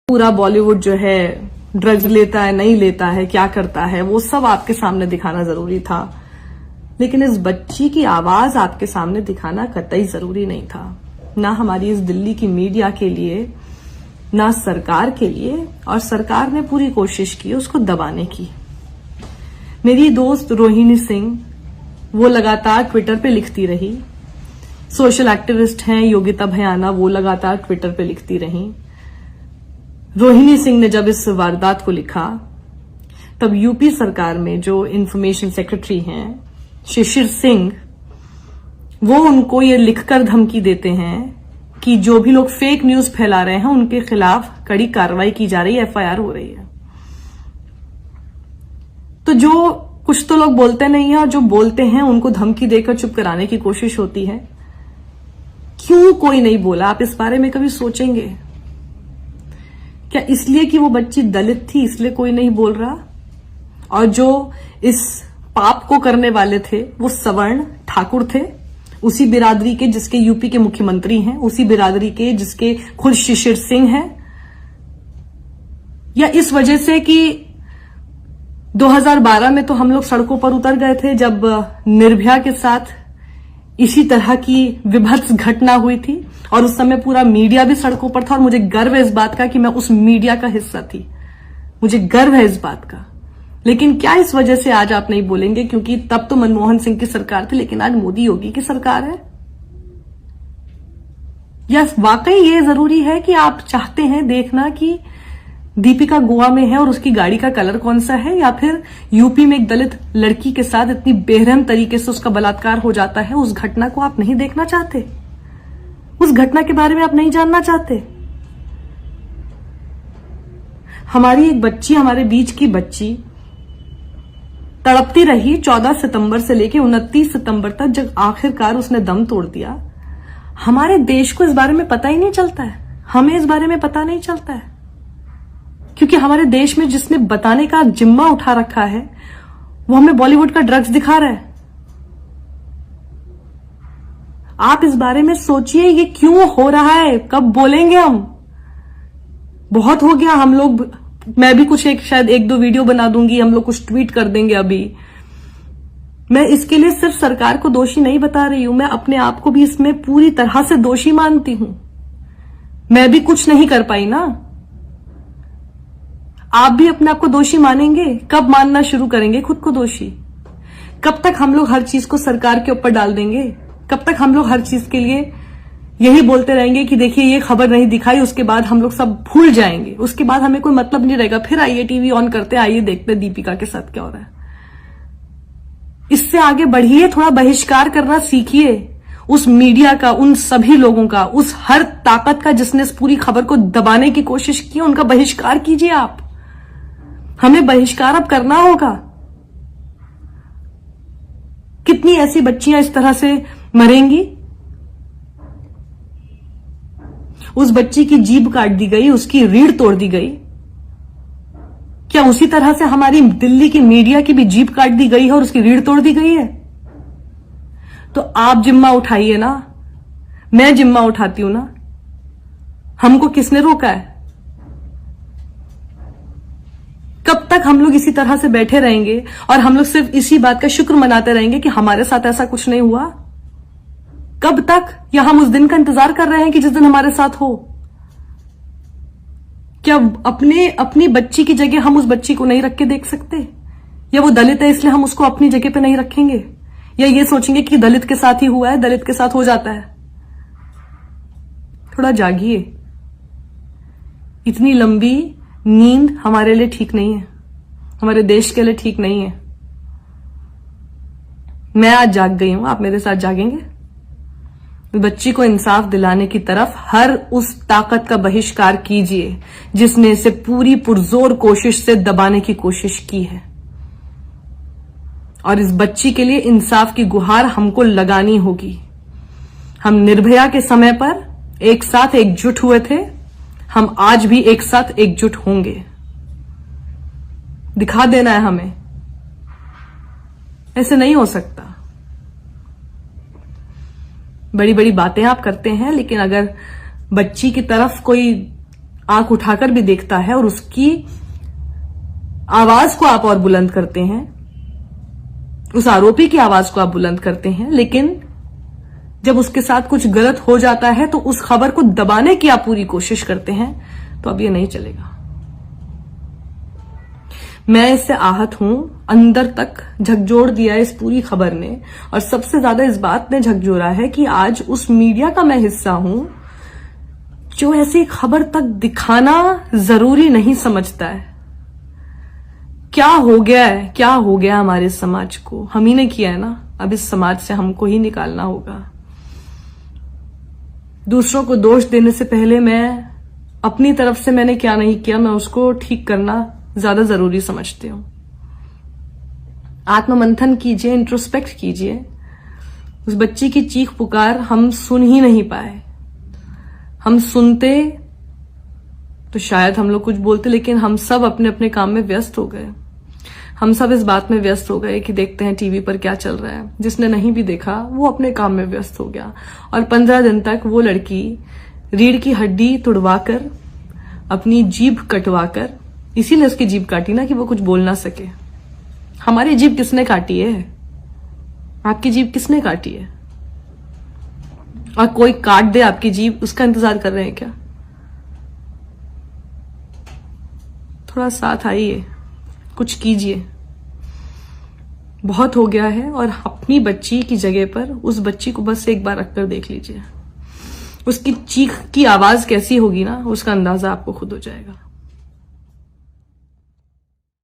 पूरा बॉलीवुड जो है ड्रग्स लेता है, नहीं लेता है, क्या करता है, वो सब आपके सामने दिखाना जरूरी था। लेकिन इस बच्ची की आवाज आपके सामने दिखाना कतई जरूरी नहीं था, ना हमारी इस दिल्ली की मीडिया के लिए, ना सरकार के लिए। और सरकार ने पूरी कोशिश की उसको दबाने की। मेरी दोस्त रोहिणी सिंह वो लगातार ट्विटर पे लिखती रही, सोशल एक्टिविस्ट हैं योगिता भयाना, वो लगातार ट्विटर पे लिखती रही। रोहिणी सिंह ने जब इस वारदात को लिखा तब यूपी सरकार में जो इंफॉर्मेशन सेक्रेटरी हैं शिशिर सिंह, वो उनको ये लिखकर धमकी देते हैं कि जो भी लोग फेक न्यूज फैला रहे हैं उनके खिलाफ कड़ी कार्रवाई की जा रही है, एफआईआर हो रही है। तो जो कुछ तो लोग बोलते नहीं है और जो बोलते हैं उनको धमकी देकर चुप कराने की कोशिश होती है। क्यों कोई नहीं बोला? आप इस बारे में कभी सोचेंगे क्या? इसलिए कि वो बच्ची दलित थी इसलिए कोई नहीं बोल रहा? और जो इस पाप को करने वाले थे वो सवर्ण ठाकुर थे, उसी बिरादरी के जिसके यूपी के मुख्यमंत्री हैं, उसी बिरादरी के जिसके खुद शिशिर सिंह हैं? या इस वजह से कि 2012 में तो हम लोग सड़कों पर उतर गए थे जब निर्भया के साथ इसी तरह की विभत्स घटना हुई थी, और उस समय पूरा मीडिया भी सड़कों पर था। और मुझे गर्व है इस बात का कि मैं उस मीडिया का हिस्सा थी, मुझे गर्व है इस बात का। लेकिन क्या इस वजह से आज आप नहीं बोलेंगे क्योंकि तब तो मनमोहन सिंह की सरकार थी, लेकिन आज मोदी योगी की सरकार है? या वाकई ये जरूरी है कि आप चाहते हैं देखना कि दीपिका गोवा में है और उसकी गाड़ी का कलर कौन सा है, या फिर यूपी में एक दलित लड़की के साथ इतनी बेरहम तरीके से उसका बलात्कार हो जाता है, उस घटना को आप नहीं देखना चाहते? उस घटना के बारे में आप नहीं जानना चाहते? हमारी एक बच्ची, हमारे बीच की बच्ची तड़पती रही 14 सितंबर से लेकर 29 सितंबर तक, जब आखिरकार उसने दम तोड़ दिया। हमारे देश को इस बारे में पता ही नहीं चलता है, हमें इस बारे में पता नहीं चलता है, क्योंकि हमारे देश में जिसने बताने का जिम्मा उठा रखा है वो हमें बॉलीवुड का ड्रग्स दिखा रहा है। आप इस बारे में सोचिए, ये क्यों हो रहा है? कब बोलेंगे हम? बहुत हो गया। हम लोग, मैं भी कुछ शायद एक दो वीडियो बना दूंगी, हम लोग कुछ ट्वीट कर देंगे अभी। मैं इसके लिए सिर्फ सरकार को दोषी नहीं बता रही हूं, मैं अपने आप को भी इसमें पूरी तरह से दोषी मानती हूं। मैं भी कुछ नहीं कर पाई ना। आप भी अपने आप को दोषी मानेंगे? कब मानना शुरू करेंगे खुद को दोषी? कब तक हम लोग हर चीज को सरकार के ऊपर डाल देंगे? कब तक हम लोग हर चीज के लिए यही बोलते रहेंगे कि देखिए ये खबर नहीं दिखाई, उसके बाद हम लोग सब भूल जाएंगे, उसके बाद हमें कोई मतलब नहीं रहेगा, फिर आइए टीवी ऑन करते, आइए देखते दीपिका के साथ क्या हो रहा है। इससे आगे बढ़िए, थोड़ा बहिष्कार करना सीखिए उस मीडिया का, उन सभी लोगों का, उस हर ताकत का जिसने इस पूरी खबर को दबाने की कोशिश की, उनका बहिष्कार कीजिए आप। हमें बहिष्कार अब करना होगा। कितनी ऐसी बच्चियां इस तरह से मरेंगी? उस बच्ची की जीभ काट दी गई, उसकी रीढ़ तोड़ दी गई। क्या उसी तरह से हमारी दिल्ली की मीडिया की भी जीभ काट दी गई है और उसकी रीढ़ तोड़ दी गई है? तो आप जिम्मा उठाइए ना, मैं जिम्मा उठाती हूं ना। हमको किसने रोका है? कब तक हम लोग इसी तरह से बैठे रहेंगे और हम लोग सिर्फ इसी बात का शुक्र मनाते रहेंगे कि हमारे साथ ऐसा कुछ नहीं हुआ? कब तक? या हम उस दिन का इंतजार कर रहे हैं कि जिस दिन हमारे साथ हो? क्या अपनी बच्ची की जगह हम उस बच्ची को नहीं रख के देख सकते? या वो दलित है इसलिए हम उसको अपनी जगह पे नहीं रखेंगे? या ये सोचेंगे कि दलित के साथ ही हुआ है, दलित के साथ हो जाता है? थोड़ा जागिए। इतनी लंबी नींद हमारे लिए ठीक नहीं है, हमारे देश के लिए ठीक नहीं है। मैं आज जाग गई हूं, आप मेरे साथ जागेंगे? बच्ची को इंसाफ दिलाने की तरफ हर उस ताकत का बहिष्कार कीजिए जिसने इसे पूरी पुरजोर कोशिश से दबाने की कोशिश की है। और इस बच्ची के लिए इंसाफ की गुहार हमको लगानी होगी। हम निर्भया के समय पर एक साथ एकजुट हुए थे, हम आज भी एक साथ एकजुट होंगे। दिखा देना है हमें, ऐसे नहीं हो सकता। बड़ी बड़ी बातें आप करते हैं, लेकिन अगर बच्ची की तरफ कोई आंख उठाकर भी देखता है और उसकी आवाज को आप और बुलंद करते हैं, उस आरोपी की आवाज को आप बुलंद करते हैं, लेकिन जब उसके साथ कुछ गलत हो जाता है तो उस खबर को दबाने की आप पूरी कोशिश करते हैं, तो अब ये नहीं चलेगा। मैं इससे आहत हूं, अंदर तक झकझोर दिया इस पूरी खबर ने, और सबसे ज्यादा इस बात ने झकझोरा है कि आज उस मीडिया का मैं हिस्सा हूं जो ऐसी खबर तक दिखाना जरूरी नहीं समझता है। क्या हो गया है, क्या हो गया हमारे समाज को? हम ही ने किया है ना, अब इस समाज से हमको ही निकालना होगा। दूसरों को दोष देने से पहले मैं अपनी तरफ से मैंने क्या नहीं किया, मैं उसको ठीक करना ज्यादा जरूरी समझती हूं। आत्ममंथन कीजिए, इंट्रोस्पेक्ट कीजिए। उस बच्ची की चीख पुकार हम सुन ही नहीं पाए। हम सुनते तो शायद हम लोग कुछ बोलते, लेकिन हम सब अपने अपने काम में व्यस्त हो गए। हम सब इस बात में व्यस्त हो गए कि देखते हैं टीवी पर क्या चल रहा है। जिसने नहीं भी देखा वो अपने काम में व्यस्त हो गया, और 15 दिन तक वो लड़की रीढ़ की हड्डी तुड़वाकर, अपनी जीभ कटवाकर, इसीलिए उसकी जीभ काटी ना कि वो कुछ बोल ना सके। हमारी जीभ किसने काटी है? आपकी जीभ किसने काटी है? और कोई काट दे आपकी जीभ, उसका इंतजार कर रहे हैं क्या? थोड़ा साथ आइए, कुछ कीजिए। बहुत हो गया है, और अपनी बच्ची की जगह पर उस बच्ची को बस एक बार रखकर देख लीजिए। उसकी चीख की आवाज कैसी होगी ना, उसका अंदाजा आपको खुद हो जाएगा।